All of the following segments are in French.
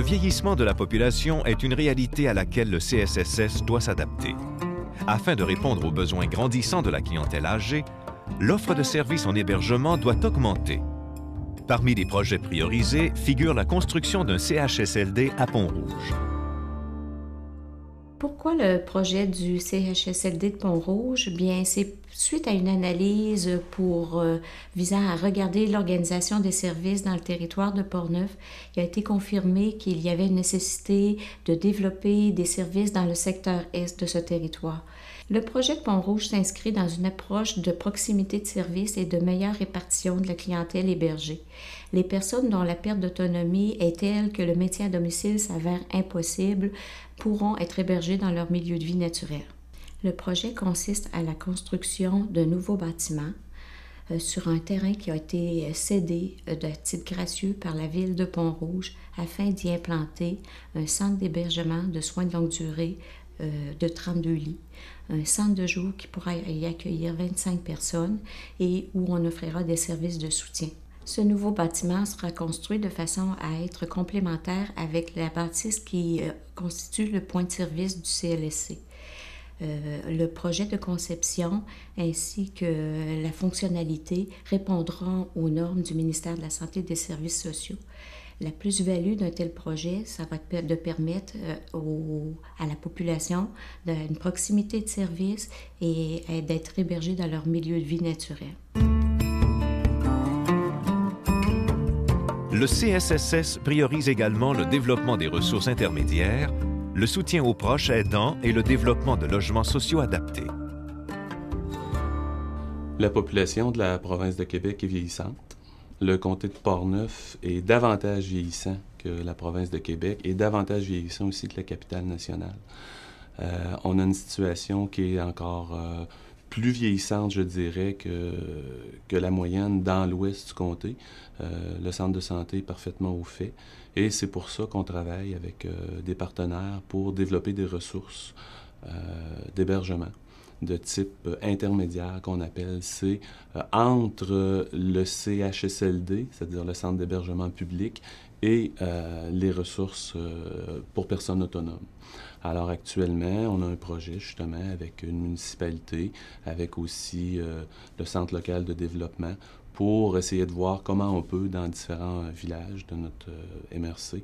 vieillissement de la population est une réalité à laquelle le CSSS doit s'adapter. Afin de répondre aux besoins grandissants de la clientèle âgée, l'offre de services en hébergement doit augmenter. Parmi les projets priorisés figure la construction d'un CHSLD à Pont-Rouge. Pourquoi le projet du CHSLD de Pont-Rouge? Bien, c'est suite à une analyse visant à regarder l'organisation des services dans le territoire de Portneuf. Il a été confirmé qu'il y avait une nécessité de développer des services dans le secteur est de ce territoire. Le projet de Pont-Rouge s'inscrit dans une approche de proximité de services et de meilleure répartition de la clientèle hébergée. Les personnes dont la perte d'autonomie est telle que le maintien à domicile s'avère impossible pourront être hébergées dans leur milieu de vie naturel. Le projet consiste à la construction de nouveaux bâtiments sur un terrain qui a été cédé de titre gracieux par la ville de Pont-Rouge afin d'y implanter un centre d'hébergement de soins de longue durée de 32 lits, un centre de jour qui pourra y accueillir 25 personnes et où on offrira des services de soutien. Ce nouveau bâtiment sera construit de façon à être complémentaire avec la bâtisse qui constitue le point de service du CLSC. Le projet de conception ainsi que la fonctionnalité répondront aux normes du ministère de la Santé et des Services sociaux. La plus-value d'un tel projet, ça va être de permettre à la population une proximité de services et d'être hébergée dans leur milieu de vie naturel. Le CSSS priorise également le développement des ressources intermédiaires, le soutien aux proches aidants et le développement de logements sociaux adaptés. La population de la province de Québec est vieillissante. Le comté de Portneuf est davantage vieillissant que la province de Québec et davantage vieillissant aussi que la capitale nationale. On a une situation qui est encore plus vieillissante, je dirais, que la moyenne dans l'ouest du comté. Le centre de santé est parfaitement au fait et c'est pour ça qu'on travaille avec des partenaires pour développer des ressources d'hébergement de type intermédiaire qu'on appelle, c'est entre le CHSLD, c'est-à-dire le centre d'hébergement public, et les ressources pour personnes autonomes. Alors actuellement, on a un projet justement avec une municipalité, avec aussi le Centre local de développement, pour essayer de voir comment on peut, dans différents villages de notre MRC,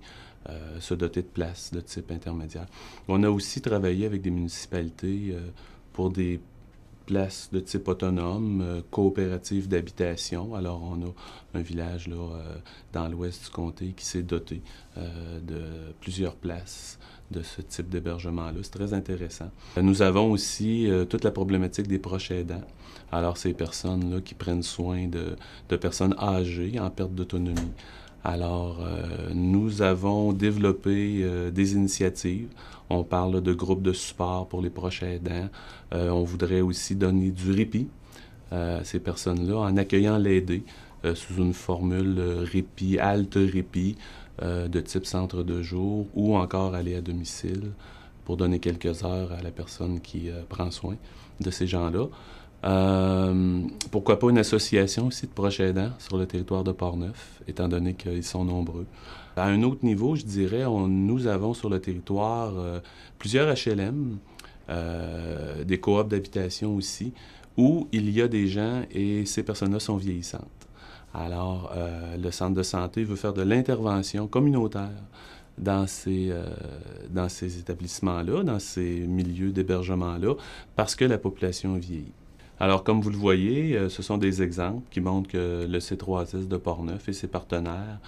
se doter de places de type intermédiaire. On a aussi travaillé avec des municipalités pour des places de type autonome, coopératives d'habitation. Alors, on a un village là, dans l'ouest du comté qui s'est doté de plusieurs places de ce type d'hébergement-là. C'est très intéressant. Nous avons aussi toute la problématique des proches aidants. Alors, ces personnes-là qui prennent soin de personnes âgées en perte d'autonomie. Alors, nous avons développé des initiatives. On parle de groupes de support pour les proches aidants. On voudrait aussi donner du répit à ces personnes-là en accueillant l'aidé sous une formule répit, halte répit de type centre de jour ou encore aller à domicile pour donner quelques heures à la personne qui prend soin de ces gens-là. Pourquoi pas une association aussi de proches aidants sur le territoire de Portneuf, étant donné qu'ils sont nombreux. À un autre niveau, je dirais, nous avons sur le territoire plusieurs HLM, des coops d'habitation aussi, où il y a des gens et ces personnes-là sont vieillissantes. Alors, le centre de santé veut faire de l'intervention communautaire dans ces établissements-là, dans ces milieux d'hébergement-là, parce que la population vieillit. Alors, comme vous le voyez, ce sont des exemples qui montrent que le C3S de Portneuf et ses partenaires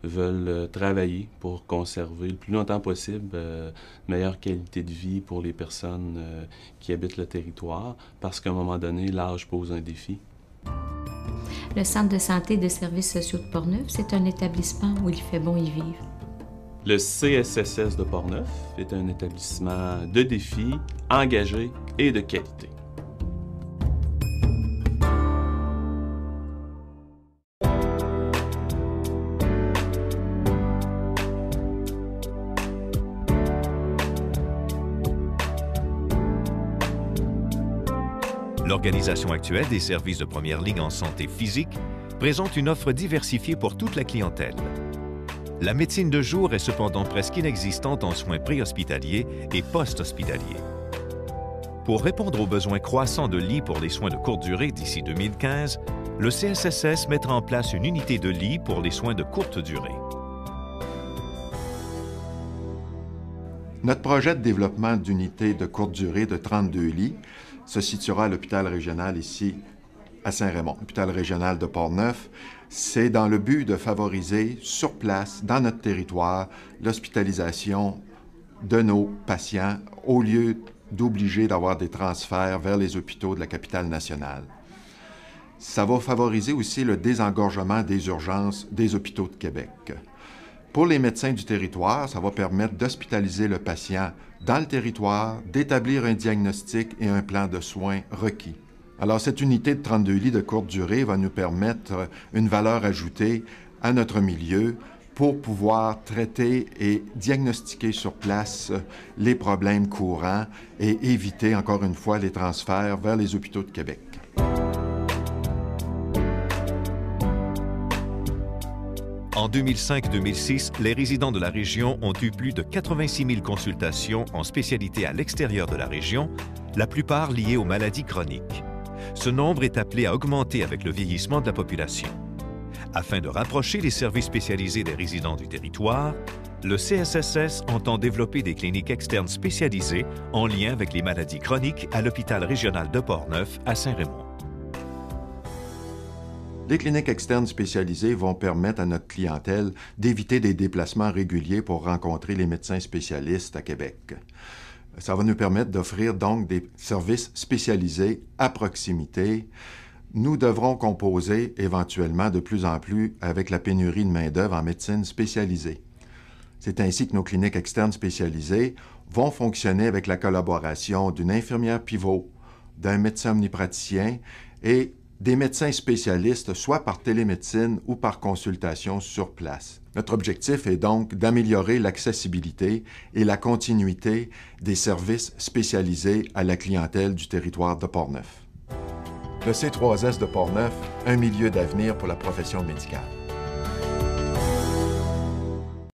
veulent travailler pour conserver le plus longtemps possible meilleure qualité de vie pour les personnes qui habitent le territoire, parce qu'à un moment donné, l'âge pose un défi. Le Centre de santé et de services sociaux de Portneuf, c'est un établissement où il fait bon y vivre. Le CSSS de Portneuf est un établissement de défi, engagé et de qualité. L'organisation actuelle des services de première ligne en santé physique présente une offre diversifiée pour toute la clientèle. La médecine de jour est cependant presque inexistante en soins préhospitaliers et post-hospitaliers. Pour répondre aux besoins croissants de lits pour les soins de courte durée d'ici 2015, le CSSS mettra en place une unité de lits pour les soins de courte durée. Notre projet de développement d'unité de courte durée de 32 lits se situera à l'hôpital régional ici à Saint-Raymond, l'hôpital régional de Portneuf. C'est dans le but de favoriser sur place, dans notre territoire, l'hospitalisation de nos patients au lieu d'obliger d'avoir des transferts vers les hôpitaux de la capitale nationale. Ça va favoriser aussi le désengorgement des urgences des hôpitaux de Québec. Pour les médecins du territoire, ça va permettre d'hospitaliser le patient dans le territoire, d'établir un diagnostic et un plan de soins requis. Alors, cette unité de 32 lits de courte durée va nous permettre une valeur ajoutée à notre milieu pour pouvoir traiter et diagnostiquer sur place les problèmes courants et éviter, encore une fois, les transferts vers les hôpitaux de Québec. En 2005-2006, les résidents de la région ont eu plus de 86 000 consultations en spécialité à l'extérieur de la région, la plupart liées aux maladies chroniques. Ce nombre est appelé à augmenter avec le vieillissement de la population. Afin de rapprocher les services spécialisés des résidents du territoire, le CSSS entend développer des cliniques externes spécialisées en lien avec les maladies chroniques à l'hôpital régional de Portneuf à Saint-Raymond. Les cliniques externes spécialisées vont permettre à notre clientèle d'éviter des déplacements réguliers pour rencontrer les médecins spécialistes à Québec. Ça va nous permettre d'offrir donc des services spécialisés à proximité. Nous devrons composer éventuellement de plus en plus avec la pénurie de main-d'œuvre en médecine spécialisée. C'est ainsi que nos cliniques externes spécialisées vont fonctionner avec la collaboration d'une infirmière pivot, d'un médecin omnipraticien et des médecins spécialistes, soit par télémédecine ou par consultation sur place. Notre objectif est donc d'améliorer l'accessibilité et la continuité des services spécialisés à la clientèle du territoire de Portneuf. Le C3S de Portneuf, un milieu d'avenir pour la profession médicale.